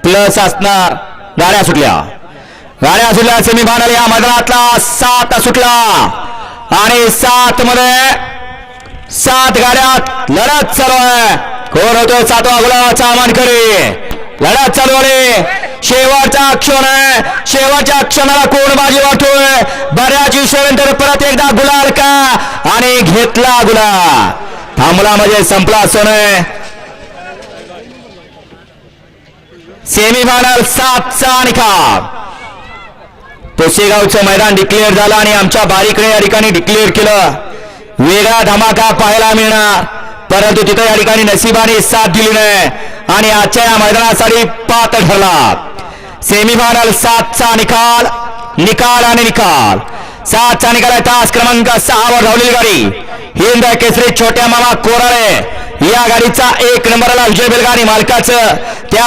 Plus असणार. गाड्या सुटल्या सेमीफायनल या मैदानातला 7 सुटला आणि 7 मध्ये 7 गाड्यात लढत चालू आहे. कोण होतो 7वा गुलाबाचा मानकरी. लढत चालू आहे. शेवटचा क्षण आहे. शेवटच्या क्षणाला कोण बाजी वाटतोय. बऱ्याच विषयानंतर परत एकदा गुलाल का आणि घेतला गुलाल. थांबला म्हणजे संपला सोने. सेमीफायनल 7चा निकाल. पुसेगावचं मैदान डिक्लेअर झालं आणि आमच्या बारीकडे या ठिकाणी डिक्लेअर केलं. वेगळा धमाका पाहायला मिळणार, परंतु तिथे या ठिकाणी नशिबाने साथ दिली नाही आणि आजच्या या मैदानासाठी पात्र ठरला. सेमीफायनल 7चा निकाल. 7चा निकाल आहे. तास क्रमांक 6 वर धावलेली गाडी हिंद केसरी छोट्या मामा कोराळे या गाडीचा 1 नंबरला विजय बेलगाडी मालकाचं त्या